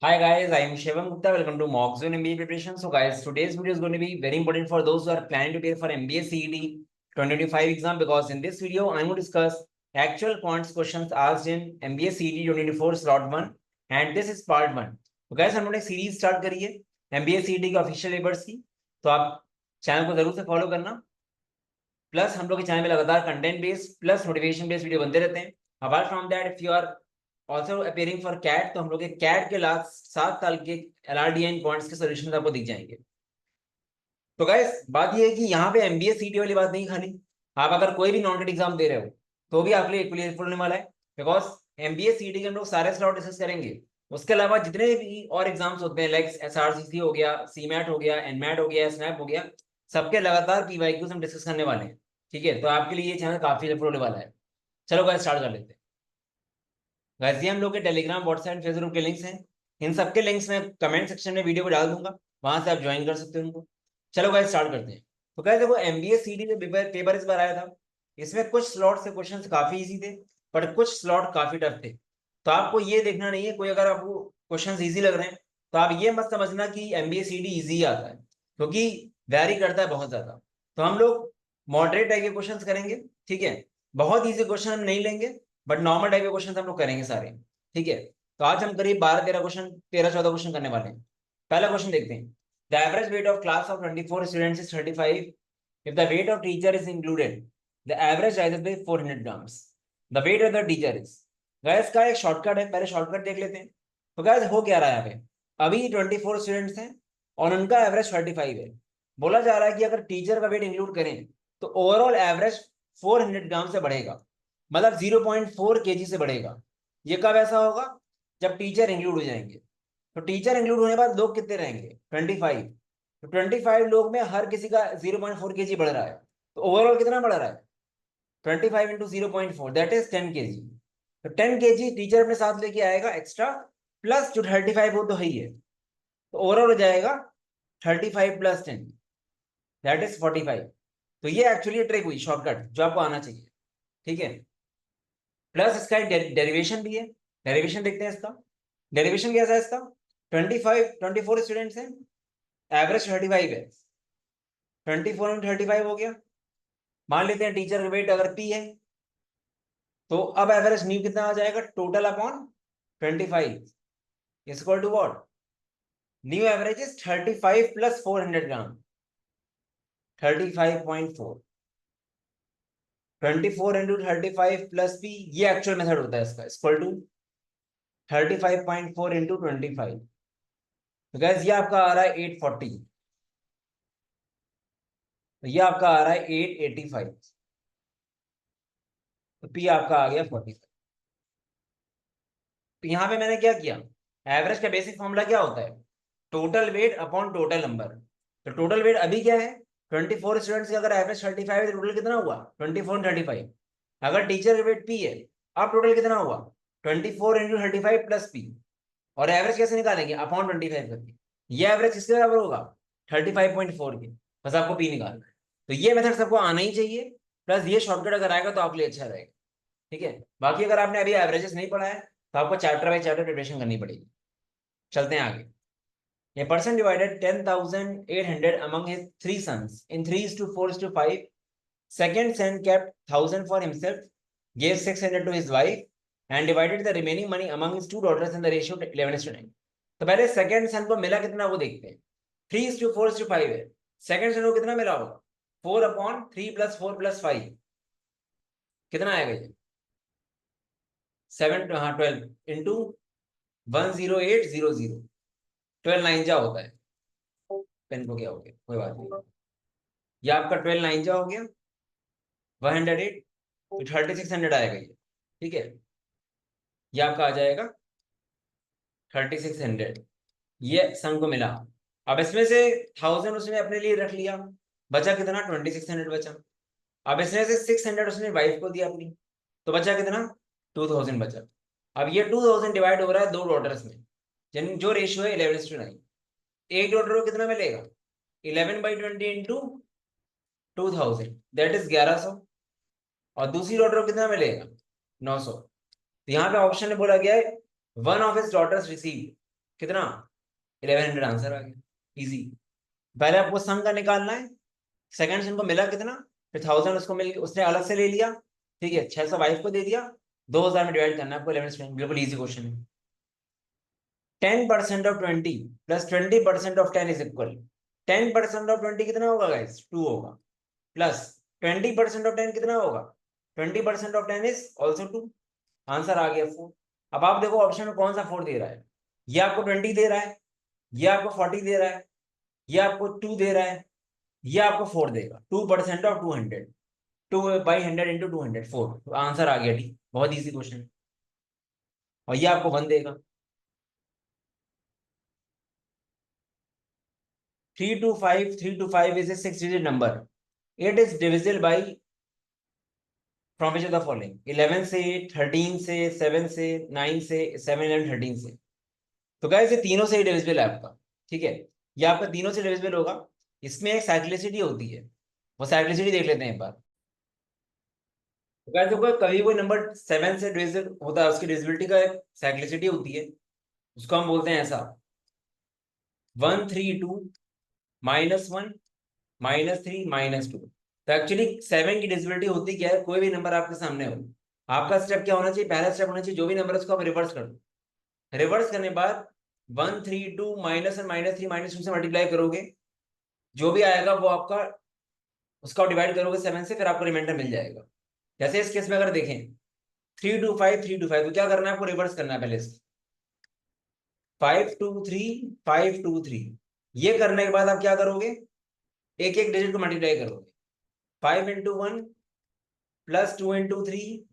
Hi guys, I am Shivam Gupta. Welcome to Mockzone MBA preparation. So guys, today's video is going to be very important for those who are planning to prepare for MBA CET 2025 exam because in this video I'm going to discuss actual quants questions asked in MBA CET 2024 slot 1 and this is part 1. तो guys हम लोगों ने series start करी है MBA CET के official papers की, तो आप चैनल को जरूर से फॉलो करना। प्लस हम लोग के चैनल में लगातार content based plus motivation based video बनते रहते हैं। Apart from that if you are also appearing for CAT, तो हम लोग के कैट के लास्ट 7 साल के LRDN पॉइंट्स के सोल्यूशन आपको दिख जाएंगे। तो गाइस बात ये है कि यहाँ पे MBA CET वाली बात नहीं, खाली आप अगर कोई भी नॉन कैट एग्जाम दे रहे हो तो भी आपके लिए इक्वली हेल्पफुल होने वाला है, बिकॉज MBA CET के हम लोग सारे स्लॉट डिस्कस करेंगे। उसके अलावा जितने भी और एग्जाम्स होते हैं लाइक SRCC हो गया, CMAT हो गया, NMAT हो गया, स्नैप हो गया, सबके लगातार PYQs हम डिस्कस करने वाले हैं। ठीक है, तो आपके लिए ये चैनल काफी हेल्पफुल होने वाला है। चलो गाइस स्टार्ट कर लेते हैं। वैसे हम लोग के टेलीग्राम, व्हाट्सएप एंड फेसबुक के लिंक्स हैं, इन सबके लिंक्स मैं कमेंट सेक्शन में वीडियो को डाल दूंगा, वहां से आप ज्वाइन कर सकते हो उनको। चलो गाइस स्टार्ट करते हैं। तो गाइस देखो MBA CET जो पेपर इस बार आया था, इसमें कुछ स्लॉट से क्वेश्चंस काफी इजी थे पर कुछ स्लॉट काफी टफ थे। तो आपको ये देखना नहीं है, कोई अगर आपको क्वेश्चंस इजी लग रहे हैं तो आप ये मत समझना कि MBA CET इजी आता है, क्योंकि वैरी करता है बहुत ज्यादा। तो हम लोग मॉडरेट टाइप के क्वेश्चंस करेंगे, ठीक है। बहुत इजी क्वेश्चन हम नहीं लेंगे, बट नॉर्मल टाइप के क्वेश्चन हम लोग करेंगे सारे, ठीक है। तो आज हम करीब 12-13 क्वेश्चन, 13-14 क्वेश्चन करने वाले हैं। पहला क्वेश्चन देखते हैं। The average weight of class of 24 students is 35। If the weight of teacher is included the average rises by 400 grams. The weight of the teacher is, gas का एक शॉर्टकट है, पहले शॉर्टकट देख लेते हैं। तो गैस हो क्या रहा है यहाँ पे, अभी 24 स्टूडेंट्स हैं और उनका एवरेज 35 है। बोला जा रहा है कि अगर टीचर का वेट इंक्लूड करें तो ओवरऑल एवरेज 400 ग्राम से बढ़ेगा, मतलब 0.4 kg से बढ़ेगा। ये कब ऐसा होगा, जब टीचर इंक्लूड हो जाएंगे। तो टीचर इंक्लूड होने के बाद लोग कितने रहेंगे, 25। तो 25 लोग में हर किसी का 0.4 kg बढ़ रहा है, तो ओवरऑल कितना बढ़ रहा है, 25 इंटू 0.4 दैट इज 10 kg। तो 10 kg टीचर अपने साथ लेके आएगा एक्स्ट्रा, प्लस जो 35 वो तो है ही है, तो ओवरऑल हो जाएगा 35 प्लस 10 दैट इज 45। तो ये एक्चुअली ट्रिक हुई, शॉर्टकट जो आपको आना चाहिए, ठीक है। प्लस इसका एक डेरिवेशन भी है, डेरिवेशन देखते हैं इसका। डेरिवेशन कैसा है इसका, 24 स्टूडेंट्स हैं, एवरेज 35 है, 24 में 35 हो गया। मान लेते हैं टीचर का वेट अगर P है, तो अब एवरेज न्यू कितना आ जाएगा, total upon 25 is equal to what, new average is 35 plus 400 gram, 35.4। 24 into 35 plus P, ये एक्चुअल मेथड होता है इसका, इक्वल टू 35.4 इंटू 25। तो गैस ये आपका आ रहा है 840, तो ये आपका आ रहा है 885। तो P आपका आ गया 45। तो यहां पे मैंने क्या किया, एवरेज का बेसिक फॉर्मूला क्या होता है, total weight upon total number. तो टोटल वेट अभी क्या है, 24 स्टूडेंट्स का अगर एवरेज 35 है तो टोटल कितना हुआ, 24 35। अगर टीचर वेट P है, अब टोटल कितना हुआ, 24 इंटू 35 प्लस P। और एवरेज कैसे निकालेंगे, अपॉन 25 करके। ये एवरेज किसके बराबर होगा, 35.4 के। बस आपको P निकालना है। तो ये मेथड सबको आना ही चाहिए, प्लस ये शॉर्टकट अगर आएगा तो आपके लिए अच्छा रहेगा, ठीक है। बाकी अगर आपने अभी एवरेजेस नहीं पढ़ा है तो आपको चैप्टर बाय चैप्टर प्रिपरेशन करनी पड़ेगी। चलते हैं आगे। A person divided 10,800 among his three sons in 3:4:5. Second son kept 1,000 for himself, gave 600 to his wife, and divided the remaining money among his two daughters in the ratio 11:9. तो पहले second सन को मिला कितना वो देखते हैं। 3:4:5 है, सेकंड सन को कितना मिला होगा, 4/3 प्लस 4 प्लस 5, कितना आएगा ये, 7, हाँ 12 इंटू 10800, 12 9 जा होता है। पेन को क्या हो गया, कोई बात नहीं। ये आपका 12 9 जा हो गया 108, तो 3600 आएगा ये, ठीक है। ये आपका आ जाएगा 3600, ये सन को मिला। अब इसमें से 1000 उसने अपने लिए रख लिया, बचा कितना, 2600 बचा। अब इसमें से 600 उसने वाइफ को दिया अपनी, तो बचा कितना, 2000 बचा। अब ये 2000 डिवाइड हो रहा है दो डॉटर्स में, जिन जो रेशियो है 11:9। एक डॉटर को कितना मिलेगा, 11/20 इंटू 2000 दैट इज 1100। और दूसरी डॉटर को कितना मिलेगा, 900। तो यहाँ पे ऑप्शन में बोला गया है one of his daughters receive कितना 1100 आंसर आ गया, इजी। पहले आपको सम का निकालना है, सेकंड सम को मिला कितना, फिर 1000 उसको मिल उसने अलग से ले लिया, ठीक है, 600 वाइफ को दे दिया, 2000 में डिवाइड करना है आपको 11 स्टूडेंट, बिल्कुल इजी क्वेश्चन है। 10% of 20 plus 20% of 10 is equal, 10% of 20 कितना होगा गाइस, 2 होगा, प्लस 20% ऑफ 10 कितना होगा, 20% ऑफ 10 इज ऑल्सो 2, आंसर आ गया 4। अब आप देखो ऑप्शन में कौन सा 4 दे रहा है, ये आपको 20 दे रहा है, ये आपको 40 दे रहा है, ये आपको 2 दे रहा है, ये आपको 4 देगा, 2% ऑफ 200, 2/100 इंटू 200, 4, तो आंसर आ गया डी, बहुत इजी क्वेश्चन। और ये आपको 1 देगा। 325 is a 6-digit number. It is divisible by from which of the following, 11 से, 13 से, 7 से, 9 से, 7 11 13 से। तो गाइस ये तीनों से ही डिविजिबल है आपका, ठीक है, ये आपका तीनों से डिविजिबल होगा। इसमें एक साइक्लिसिटी होती है, वो साइक्लिसिटी देख लेते हैं एक बार। तो गाइस देखो कभी कोई नंबर 7 से डिविजिबल होता है, उसकी डिविजिबिलिटी का एक साइक्लिसिटी होती है, उसको हम बोलते हैं ऐसा, 132 -1 -3 -2। तो एक्चुअली 7 की डिविजिबिलिटी होती क्या है, कोई भी नंबर आपके सामने हो, आपका स्टेप क्या होना चाहिए, पहला स्टेप होना चाहिए जो भी नंबर है उसको आप रिवर्स कर दो, रिवर्स करने के बाद 132 -1 -3 -2 से मल्टीप्लाई करोगे, जो भी आएगा वो आपका, उसका डिवाइड करोगे 7 से, फिर आपको रिमाइंडर मिल जाएगा। जैसे इस केस में अगर देखें 325 तो क्या करना है आपको, रिवर्स करना है पहले इसको, 523 ये करने के बाद आप क्या करोगे, एक एक डिजिट को मल्टीप्लाई करोगे, 5 into 1 plus 2 into 3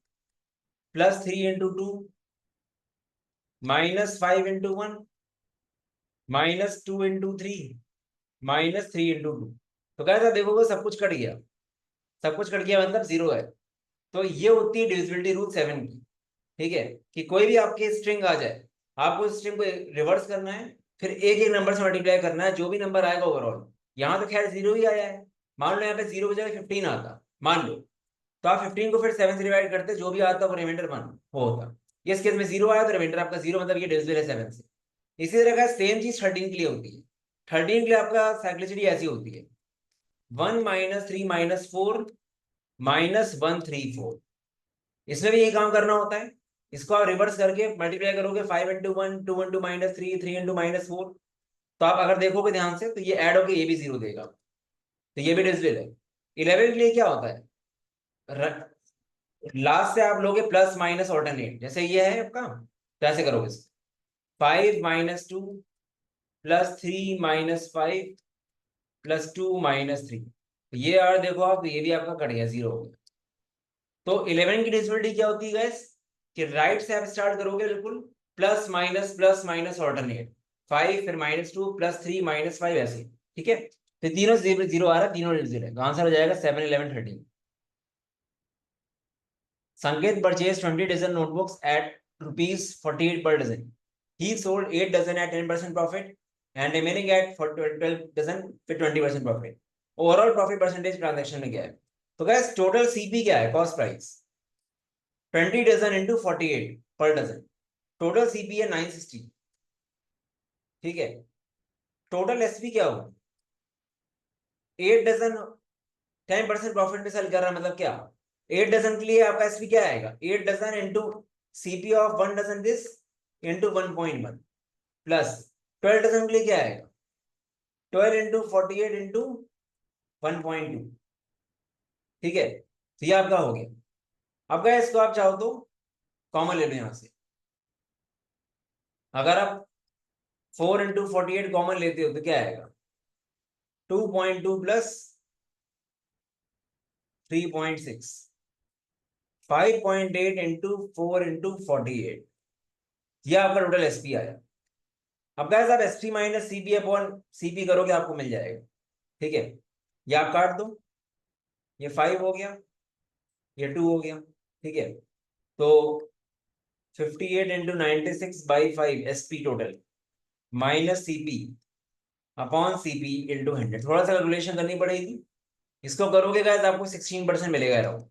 plus 3 into 2 -5 into 1 -2 into 3 -3 into 2। तो कहता देखोगे सब कुछ कट गया, सब कुछ कट गया मतलब 0 है। तो ये होती है डिविजिबिलिटी रूल 7 की, ठीक है, कि कोई भी आपकी स्ट्रिंग आ जाए, आपको स्ट्रिंग को रिवर्स करना है, फिर एक एक नंबर से मल्टीप्लाई करना है, जो भी नंबर आएगा ओवरऑल। यहाँ तो खैर 0 ही आया है, मान लो यहाँ पे 0 की जगह 15 आता, मान लो, तो आप 15 को फिर 7 से डिवाइड करते, जो भी आता वो रिमाइंडर 1 वो होता। इस केस में 0 आया तो रिमाइंडर आपका 0, मतलब ये डिविजिबल है 7 से। इसी तरह का सेम चीज 13 के लिए होती है, 13 के लिए आपका साइक्लिसिटी ऐसी होती है, 1 -3 -4 -1 3 4। इसमें भी यही काम करना होता है, इसको आप रिवर्स करके मल्टीप्लाई करोगे, 5 इंटू 1 2 इंटू -3 3 इंटू -4। तो आप अगर देखोगे ध्यान से तो ये ऐड होके ये भी 0 देगा, तो ये भी डिविजिबल है। 11 के लिए क्या होता है, लास्ट से आप लोगे प्लस माइनस ऑल्टरनेट, जैसे ये है आपका, तो ऐसे करोगे, 5 -2 प्लस 3 -5 प्लस 2 -3, ये और देखो आप, ये भी आपका कट गया, 0 हो गया। तो 11 की डिविजिबिलिटी क्या होती है गैस, कि राइट से आप स्टार्ट करोगे बिल्कुल, प्लस माइनस ऑल्टरनेट, 5 फिर -2 +3 -5 ऐसे, ठीक है। फिर तीनों 0 आ रहा है, तीनों डिजिट है, तो आंसर हो जाएगा 7 11 13। Sanket purchase 20 dozen notebooks at ₹48 per dozen. He sold 8 dozen at 10% profit and remaining at 12 dozen with 20% profit. Overall profit percentage transaction में क्या है, तो गैस टोटल सीपी क्या है, कॉस्ट प्राइस 20 डजन इंटू 48 पर डजन, टोटल सीपी है 960, ठीक है। टोटल एसपी क्या होगा, 8 डजन 10% प्रॉफिट में सेल कर रहा है, मतलब क्या, 8 डजन के लिए आपका एसपी क्या आएगा, 8 dozen into CP of 1 dozen this into 1.1 plus 12 dozen के लिए क्या आएगा, 12 इंटू 48 इंटू 1.2, ठीक है। तो ये आपका हो गया। अब क्या इसको आप चाहो तो कॉमन ले लो यहां से, अगर आप 4 इंटू 48 कॉमन लेते हो तो क्या आएगा, 2.2 प्लस 3.6, 5.8 इंटू 4 इंटू 48, यह आपका टोटल एसपी आया। अब गाइस आप SP minus CP upon CP करोगे, आपको मिल जाएगा, ठीक है। ये आप काट दो, ये 5 हो गया, ये 2 हो गया, ठीक है। तो 58 into 96/5 SP total minus CP upon CP into 100, थोड़ा सा कैलकुलेशन करनी पड़ेगी, इसको करोगे गाइस आपको 16% मिलेगा अराउंड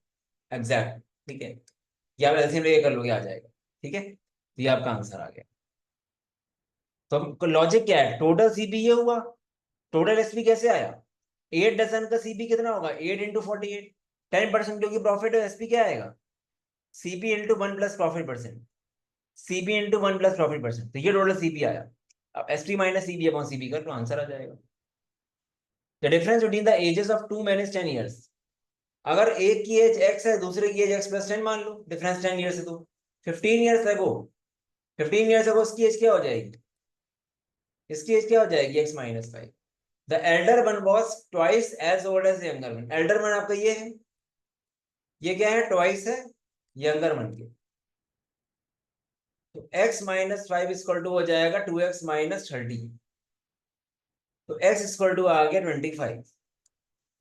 एग्जैक्ट, ठीक है। या आप एलसीएम लेके कर लोगे, आ जाएगा, ठीक है। तो ये आपका आंसर आ गया। तो लॉजिक क्या है, टोटल सीपी ये हुआ, टोटल एसपी कैसे आया, 8 डजन का सीपी कितना होगा, 8 × 48, 10% क्योंकि प्रॉफिट है, एसपी क्या आएगा, CP into 1 + profit %, CP into 1 + profit %, तो ये टोटल सीपी आया। अब SP minus CP upon CP कर तो आंसर आ जाएगा। The difference between the ages of two man is 10 years. अगर एक की एज एक्स है, दूसरे की एज x + 10 मान लो, डिफरेंस 10 ईयर्स है, तो 15 ईयर्स है वो, 15 ईयर्स है वो, इसकी एज क्या हो जाएगी, इसकी एज क्या हो जाएगी, x - 5। The elder one was twice age old age younger one, elder one आपका ये है, ये क्या है, ट्वाइस है यंगर वन के, तो x - 5 इक्वल टू हो जाएगा 2x - 30, तो x इक्वल टू आ गया 25।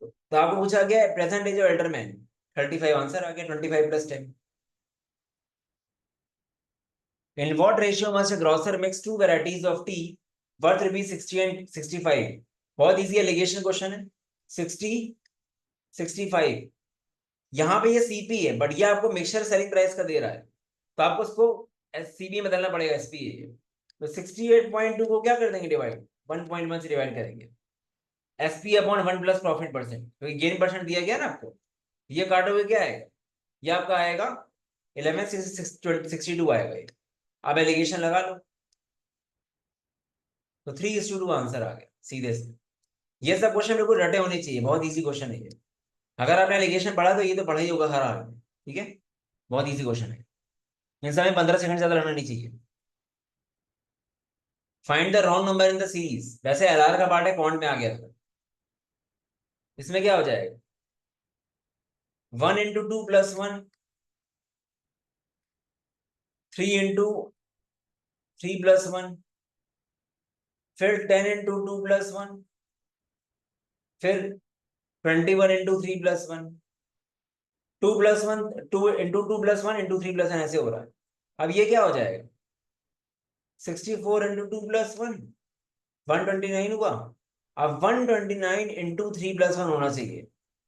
तो आपको पूछा गया present age of elder man, 35 answer आ गया, 25 + 10। In what ratio must a grocer mix two varieties of tea worth rupees 60 and 65? बहुत इजी एलिगेशन क्वेश्चन है। 60 65, यहाँ पे ये सीपी है बट ये आपको मिक्सचर सेलिंग प्राइस का दे रहा है, तो आपको उसको सीपी में बदलना पड़ेगा, एसपी है। तो 68.2 को क्या कर देंगे डिवाइड, 1.1 से डिवाइड करेंगे, एसपी अपॉन 1 + प्रॉफिट %, क्योंकि गेन परसेंट दिया गया ना आपको, ये काटोगे क्या आएगा, ये आपका आएगा 1162 आएगा ये। अब एलिगेशन लगा लो, तो 3:2 आंसर आ गया सीधे से। ये सब क्वेश्चन बिल्कुल रटे होने चाहिए, बहुत इजी क्वेश्चन है ये। अगर आपने एलिगेशन पढ़ा तो ये तो पढ़ा ही होगा हर हाल में, ठीक है, बहुत इजी क्वेश्चन है। इन समय 15 सेकंड ज्यादा रहना नहीं चाहिए। Find the wrong number in the series, वैसे एलआर का पार्ट है, कॉन्ट में आ गया था, इसमें क्या हो जाएगा, 1 × 2 + 1, 3 × 3 + 1, फिर 10 × 2 + 1, फिर 21 × 3 + 1, 2 + 1, 2 × 2 + 1 × 3 + 1 ऐसे हो रहा है। अब ये क्या हो जाएगा, 64 × 2 + 1, 129 हुआ। अब 129 × 3 + 1 होना चाहिए,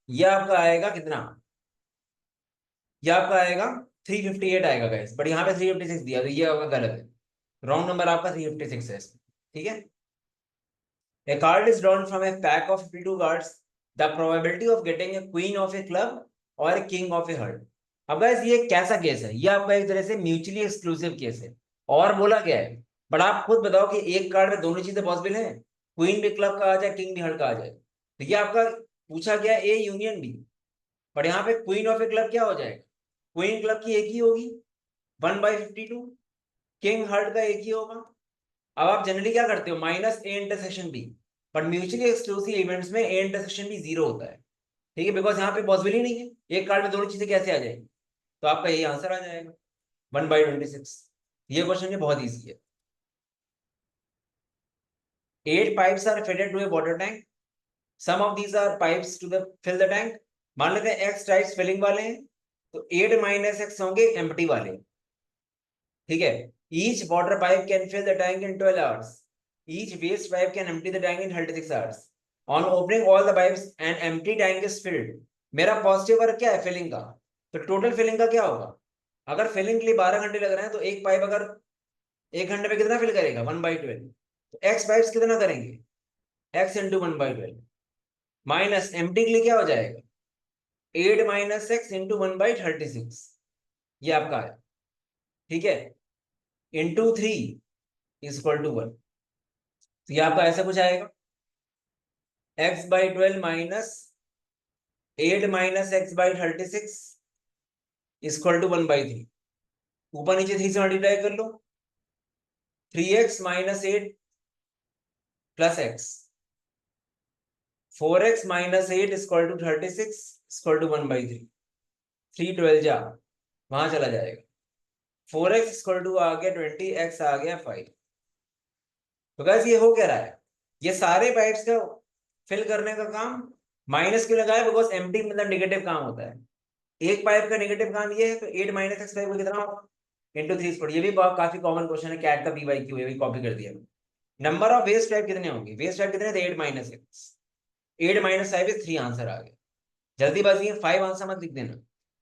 यह आपका आएगा कितना, यह आपका आएगा 358 आएगा गाइस, बट यहाँ पे 356 दिया, तो ये होगा गलत है, रॉन्ग नंबर आपका 356 है, ठीक है। A card is drawn from a pack of 52 cards. The probability of getting a queen of a club or a king of a heart. अब गाइस ये कैसा केस है, ये आपका एक तरह से म्यूचुअली एक्सक्लूसिव केस है, और बोला गया है, बट आप खुद बताओ कि एक कार्ड में दोनों चीजें पॉसिबल है, क्वीन भी क्लब का आ जाए, किंग भी हर्ट का आ जाए, तो ये आपका पूछा गया ए यूनियन बी, बट यहाँ पे क्वीन ऑफ ए क्लब क्या हो जाएगा, क्वीन क्लब की एक ही होगी 1/52, किंग हर्ट का एक ही होगा। अब आप जनरली क्या करते हो, -A∩B, but mutually exclusive events में A∩B 0 होता है, ठीक है, बिकॉज यहाँ पे पॉसिबल ही नहीं है, एक कार्ड में दोनों चीजें कैसे आ जाएंगी, तो आपका यही आंसर आ जाएगा 1/26। ये क्वेश्चन ये बहुत ईजी है। 8 pipes are fitted to a water tank. Some of these are pipes to the fill the tank. मान लेते हैं x टाइप्स फिलिंग वाले हैं, तो 8 - x होंगे एम्प्टी वाले, ठीक है। Each water pipe can fill the tank in 12 hours. Each waste pipe can empty the tank in 36 hours. On opening all the pipes, an empty tank is filled. मेरा positive work क्या है, filling का, तो total filling का क्या होगा, अगर filling के लिए 12 घंटे लग रहे हैं, तो एक पाइप अगर 1 घंटे में कितना फिल करेगा, 1/12, तो एक्स पाइप्स कितना करेंगे, x × 1/12, माइनस एम्प्टी के लिए क्या हो जाएगा, 8 - x × 1/36, ये आपका है, ठीक है, इंटू 3 = 1, तो ये आपका ऐसा कुछ आएगा, x/12 माइनस 8 - x/36 = 1/3, ऊपर नीचे 3 से मल्टीप्लाई कर लो, 3x - 8 + x, 4x - 8 = 36 = 1/3, 3 12 जा वहां चला जाएगा, 4x = आ गया 20, x आ गया 5। तो गाइस ये हो क्या रहा है, ये सारे पाइप्स का फिल करने का काम माइनस क्यों लगाया, बिकॉज एम्प्टी मतलब नेगेटिव काम होता है, एक पाइप का नेगेटिव काम ये है, तो 8 - x पाइप कितना होगा, इंटू 3 ये भी काफी कॉमन क्वेश्चन है, कैट का PYQ, ये भी कॉपी कर दिया। नंबर ऑफ वेस्ट पाइप कितने होंगे, वेस्ट पाइप कितने थे, 8 - x, 8 - 5 is 3 आंसर आ गया। जल्दीबाजी है, 5 आंसर मत लिख देना,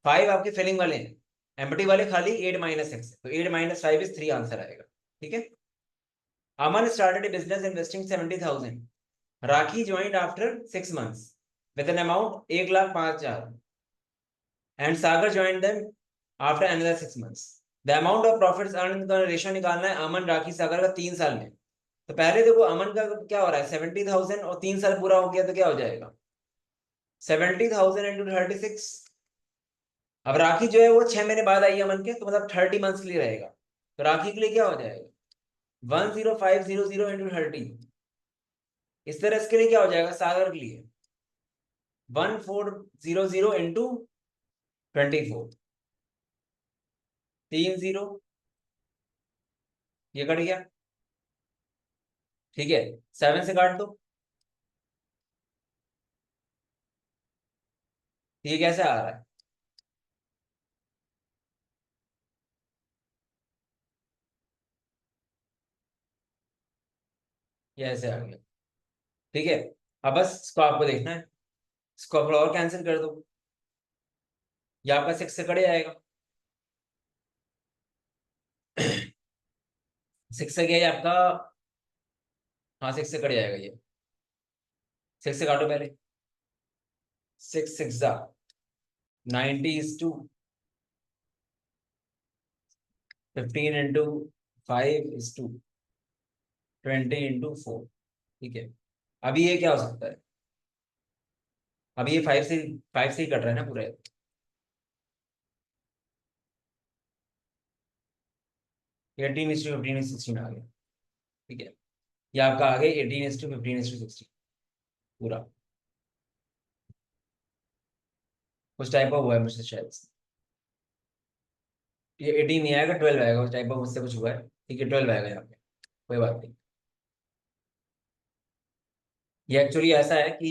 5 आपके फिलिंग वाले हैं, एम्प्टी वाले खाली 8 - x, तो 8 - 5 is 3 आंसर आएगा, ठीक है। Aman started a business investing 70,000. Rakhi joined after 6 months with an amount 1,05,000 and Sagar joined them after another 6 months. The amount of profits earned का रेशियो निकालना है अमन राखी सागर का 3 साल में। तो पहले देखो अमन का क्या हो रहा है 70,000 और 3 साल पूरा हो गया तो क्या हो जाएगा 70,000 into 36। अब राखी जो है वो 6 महीने बाद आई अमन के तो मतलब 30 मंथ्स के लिए रहेगा तो राखी के लिए क्या हो जाएगा 10500 into 30। इस तरह इसके लिए क्या हो जाएगा सागर के लिए 1400 into 24 30 ये कट गया ठीक है 7 से काट दो ये कैसे आ रहा है ये ऐसे आ गया ठीक है। अब बस इसको आपको देखना है इसको आप और कैंसिल कर दो ये आपका 6 से कट जाएगा 6 से क्या है आपका हाँ 6 से कट जाएगा ये 6 से काटो पहले 6 6 जा 90 is to 15 into 5 is to 20 into 4 ठीक है। अभी ये क्या हो सकता है अभी ये 5 से ही कट रहा है ना पूरा 18 is to 15 is 16 आ गया ठीक है। ये आपका आ गया 18 is to 15 is to 16 पूरा कुछ टाइप का हुआ है मुझसे शायद ये 18 नहीं आएगा 12 आएगा उस टाइप का मुझसे कुछ हुआ है ठीक है 12 आएगा यहाँ पे कोई बात नहीं। ये एक्चुअली ऐसा है कि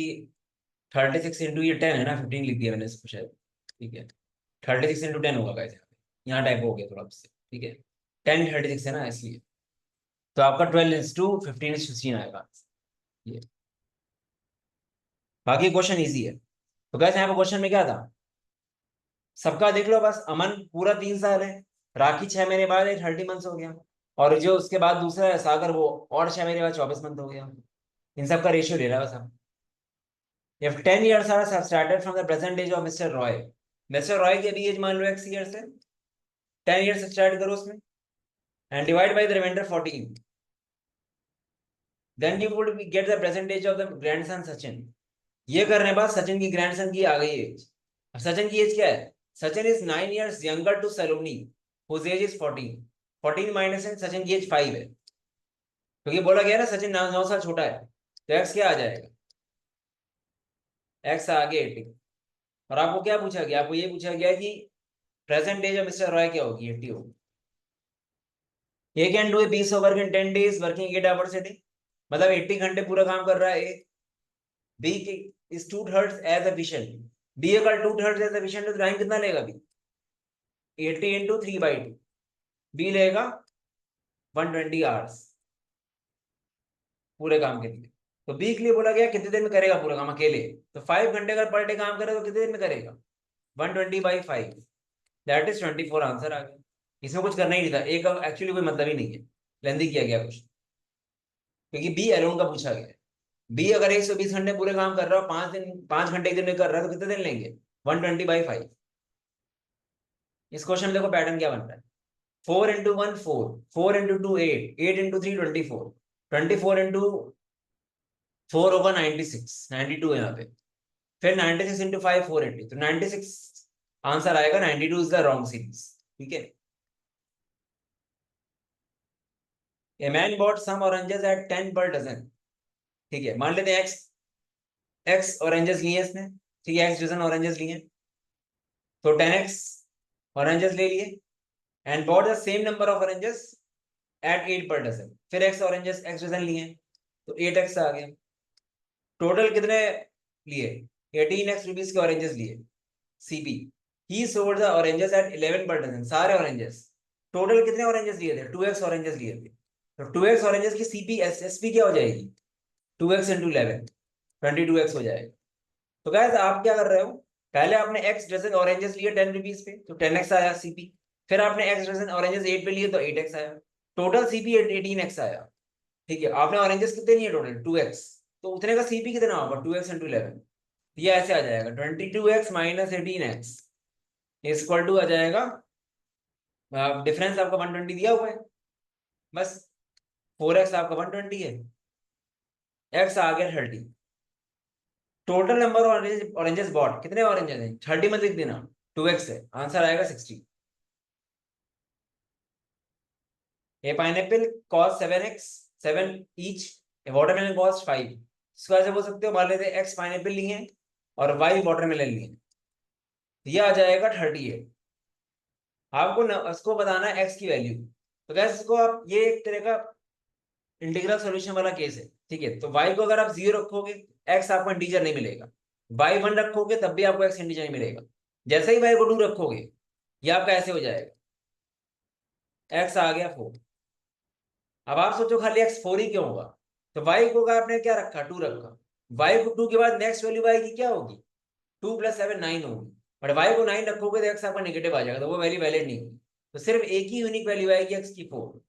36 इंटू ये 10 है ना 15 लिख दिया मैंने इसको शायद ठीक है 36 इंटू 10 होगा गाइस यहाँ टाइप हो गया थोड़ा उससे ठीक है 10 36 है ना इसलिए तो आपका 12 इज टू 15 इज 16 आएगा ये बाकी क्वेश्चन इजी है। तो गाइस यहाँ पे क्वेश्चन में क्या था सबका देख लो बस अमन पूरा 3 साल है राखी 6 महीने बाद 30 मंथ्स हो गया और जो उसके बाद दूसरा है सागर वो और 6 महीने बाद 24 मंथ हो गया इन सब का रेशियो ले रहा है बस। If 10 years are started from the present age of Mr. Roy, Mr. Roy की अभी एज मान लो x years है 10 years स्टार्ट करो उसमें and divide by the remainder 14 then you would get the present age of the grandson Sachin। ये करने के बाद सचिन की ग्रैंडसन की आ गई एज। अब सचिन की एज क्या है Sachin is 9 years younger to Saloni whose age is 14 14 minus Sachin की एज 5 है क्योंकि बोला गया ना सचिन 9 साल छोटा है तो x क्या आ जाएगा x आ गया 80 और आपको क्या पूछा गया आपको ये पूछा गया कि present age of Mister Roy क्या होगी 80 होगी। ये can do a piece of work in 10 days working 8 hours a day मतलब 80 घंटे पूरा काम कर रहा है A B is 2/3 as efficient B अगर 2/3 एज एफिशिएंट तो टाइम कितना लेगा बी 80 into 3/2 बी लेगा 120 hours पूरे काम के लिए। तो बी के लिए बोला गया कितने दिन में करेगा पूरा काम अकेले तो 5 घंटे अगर पर डे काम करे तो कितने दिन में करेगा 120/5 दैट इज 24 आंसर आ गया। इसमें कुछ करना ही नहीं था एक एक्चुअली कोई मतलब ही नहीं है लेंदी किया गया कुछ क्योंकि बी एलोन का पूछा गया बी अगर 120 घंटे पूरे काम कर रहा हो 5 घंटे एक दिन में कर रहा है तो कितने दिन लेंगे 120/5। इस क्वेश्चन में देखो पैटर्न क्या बन रहा है 4 into 1 4 4 into 2 8 8 into 3 24 24 into 4 होगा 96 92 है यहाँ पे फिर 96 into 5 480 तो 96 आंसर आएगा 92 इज द रॉन्ग सीरीज ठीक है। A man bought some oranges at 10 per dozen ठीक है मान लेते हैं x ऑरेंजेस लिए इसने ठीक है x डजन ऑरेंजेस लिए तो 10x ऑरेंजेस ले लिए and bought the same number of oranges at 8 per dozen फिर x ऑरेंजेस x डजन लिए तो 8x आ गया टोटल कितने लिए 18x रुपीज के ऑरेंजेस लिए CP he sold the oranges at 11 per dozen सारे ऑरेंजेस टोटल कितने ऑरेंजेस लिए थे 2x ऑरेंजेस लिए थे तो 2x ऑरेंजेस की सीपी एसएसपी क्या हो जाएगी 2x into 11 22x हो जाएगा। तो गाइस आप क्या कर रहे हो पहले आपने x डजन ऑरेंजेस लिए 10 रुपीज पे तो 10x आया सीपी फिर आपने x डजन ऑरेंजेस 8 पे लिए तो 8x आया टोटल सीपी 18x आया ठीक है, आपने ऑरेंजेस कितने लिए टोटल 2x, तो उतने का सीपी कितना होगा 2x इंटू 11, ये ऐसे आ जाएगा 22x minus 18x is equal to आ जाएगा, डिफरेंस आपका 120 दिया हुआ है बस, 4x आपका 120 है, x आ गया 30। टोटल नंबर ऑरेंजेस बॉट, कितने ऑरेंजेस हैं 30 मत लिख देना, 2x है, आंसर आएगा 60। ए पाइनएप्पल कॉस्ट 7x 7 ईच, ए वाटरमेलन कॉस्ट 5, इसको ऐसे बोल सकते हो, मान लेते हैं x पाइनएप्पल लिए हैं और y वाटरमेलन लिए हैं, ये आ जाएगा 38। आपको इसको बताना है x की वैल्यू, तो गैस इसको आप, ये एक तरह का इंटीग्रल सॉल्यूशन वाला केस है, ठीक है। तो y को अगर आप 0 रखोगे x आपको इंटीजर नहीं मिलेगा, y 1 रखोगे तब भी आपको x इंटीजर नहीं मिलेगा, जैसे ही y को 2 रखोगे ये आपका ऐसे हो जाएगा, x आ गया 4। अब आप सोचो खाली x 4 ही क्यों होगा, तो y को अगर आपने क्या रखा 2 रखा, y को 2 के बाद नेक्स्ट वैल्यू y की क्या होगी 2 + 7 9 होगी, बट y को 9 रखोगे तो x आपका नेगेटिव आ जाएगा, तो वो वैल्यू वैलिड नहीं होगी, तो सिर्फ एक ही यूनिक वैल्यू आएगी x की 4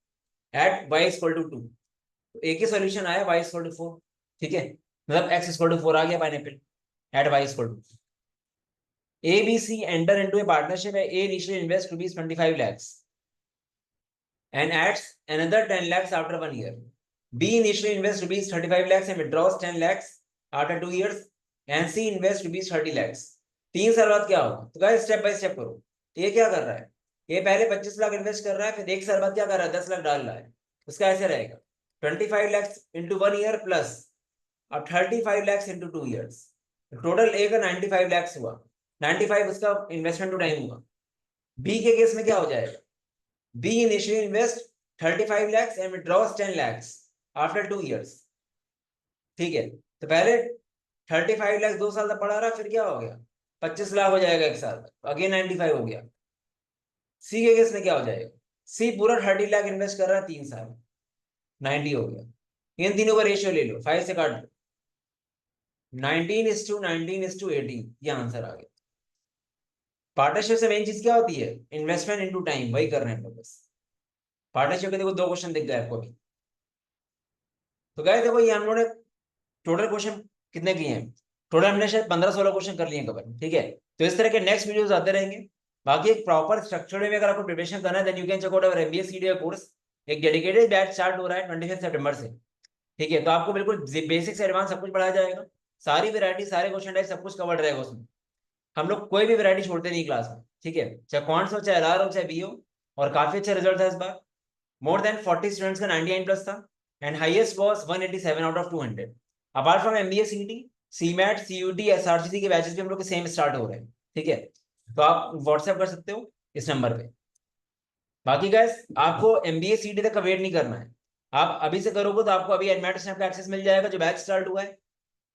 एट y = 2, तो एक ही सॉल्यूशन आया y = 4, ठीक है, मतलब x = 4 आ गया pineapple eight y = 2। A, B, C enter into a partnership. A initially invests rupees 25 lakhs and adds another 10 lakhs after 1 year. B initially invests rupees 35 lakhs and withdraws 10 lakhs after 2 years. And C invests rupees 30 lakhs. 3 साल बाद क्या होगा, तो guys step by step करो। ये क्या कर रहा है, ये पहले 25 लाख इन्वेस्ट कर रहा है, फिर 1 साल बाद क्या कर रहा है 10 लाख डाल रहा है, उसका ऐसे रहेगा 25 lakhs into 1 year प्लस अब 35 lakhs into 2 years, total A का 95 lakhs हुआ, 95 उसका इन्वेस्टमेंट टू टाइम हुआ। बी के केस में क्या हो जाएगा, B initially invest 35 lakhs and withdraws 10 lakhs after 2 years, ठीक है, तो पहले 35 लाख 2 साल तक पड़ा रहा, फिर क्या हो गया 25 लाख हो जाएगा 1 साल, अगेन 95 हो गया। सी के केस में क्या हो जाएगा, सी पूरा 30 लाख इन्वेस्ट कर रहा है 3 साल, 90 हो गया, इन तीनों का रेशियो ले लो 5 से काट लो, 19:18, ये आंसर आ गया। पार्टनरशिप से मेन चीज क्या होती है, इन्वेस्टमेंट इनटू टाइम, वही कर रहे हैं हम लोग बस। पार्टनरशिप के देखो 2 क्वेश्चन दिख गए आपको भी, तो गए देखो ये हम लोगों ने टोटल क्वेश्चन कितने किए हैं, टोटल हमने शायद 15-16 क्वेश्चन कर लिए कवर, ठीक है। तो इस तरह के नेक्स्ट वीडियोस आते रहेंगे। बाकी एक प्रॉपर स्ट्रक्चर में अगर आपको प्रिपरेशन करना है then you can check out our MBA CDA course, एक डेडिकेटेड बैच स्टार्ट हो रहा है 25 सितंबर से, ठीक है। तो आपको बिल्कुल बेसिक से एडवांस सब कुछ पढ़ाया जाएगा, सारी वैरायटी सारे क्वेश्चन टाइप सब कुछ कवर्ड रहेगा उसमें, हम लोग कोई भी वैरायटी छोड़ते नहीं क्लास में, ठीक है, चाहे कॉन्ट्स हो चाहे एलआर हो चाहे बी हो। और काफी अच्छा रिजल्ट था इस बार, मोर देन 40 स्टूडेंट्स का 99 प्लस था and highest was 187 out of 200। Apart from MBA CET, CMAT, CUET, SRCC के बैचेस भी हम लोग के सेम स्टार्ट हो रहे हैं, ठीक है। तो आप व्हाट्सएप कर सकते हो इस नंबर पे। बाकी गाइस आपको एमबीए सीईटी तक का वेट नहीं करना है, आप अभी से करोगे तो आपको अभी एडमेट स्नैप का एक्सेस मिल जाएगा जो बैच स्टार्ट हुआ है,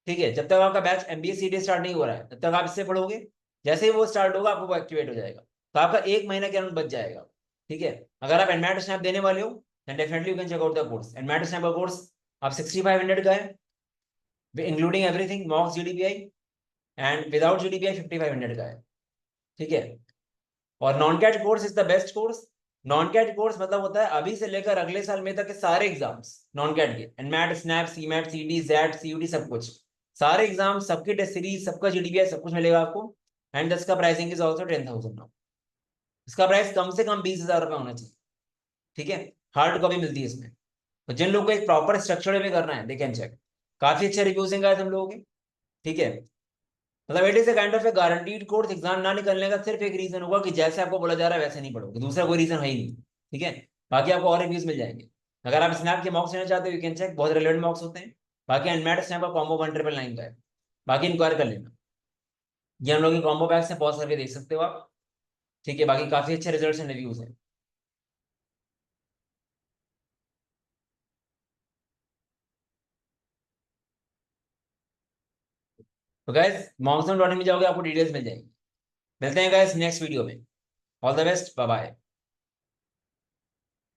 ठीक है। जब तक आपका बैच एमबीए सीईटी स्टार्ट नहीं हो रहा है तब तक आप इससे पढ़ोगे, जैसे ही वो स्टार्ट होगा आपको वो एक्टिवेट हो जाएगा, तो आपका 1 महीना के अराउंड बच जाएगा, ठीक है। अगर आप एडमेट स्नैप देने वाले हो then definitely you can check out the course, and Matt Snapper course आप 6500 का है including everything mocks GDPI and without GDPI 5500 का है, ठीक है। और non CAT course is the best course, non CAT course मतलब होता है अभी से लेकर अगले साल में तक के सारे एग्जाम्स नॉन कैट के, एनमैट, स्नैप, सीमैट, सीडी, जेड, सीयूटी, सब कुछ, सारे एग्जाम, सबकी टेस्ट सीरीज, सबका जीडीपीआई, सब कुछ मिलेगा आपको। एंड इसका प्राइसिंग इज ऑल्सो 10,000 नाउ, इसका प्राइस कम से कम 20,000 रुपये होना चाहिए, ठीक है। हार्ड कॉपी मिलती है इसमें, तो जिन लोगों को एक प्रॉपर स्ट्रक्चर में करना है दे कैन चेक, काफी अच्छे रिव्यूज हैं हम लोगों के, ठीक है। मतलब it is a kind of A guaranteed course, exam ना निकलने का सिर्फ एक रीजन होगा कि जैसे आपको बोला जा रहा है वैसे नहीं पढ़ोगे, दूसरा कोई रीजन है ही नहीं, ठीक है। बाकी आपको और रिव्यूज मिल जाएंगे, अगर आप स्नैप के मॉक्स लेना चाहते हो यू कैन चेक, बहुत रिलेवेंट मॉक्स होते हैं। बाकी अनमैट स्नैप का कॉम्बो 1999 का है, बाकी इंक्वायर कर लेना, ये हम लोग की कॉम्बो पैक से पॉज करके देख सकते हो आप, ठीक है। बाकी काफी अच्छे रिजल्ट एंड रिव्यूज हैं। तो गाइस मॉक्सम डॉट में जाओगे आपको डिटेल्स मिल जाएंगी, मिलते हैं गाइस नेक्स्ट वीडियो में, all the best, bye bye.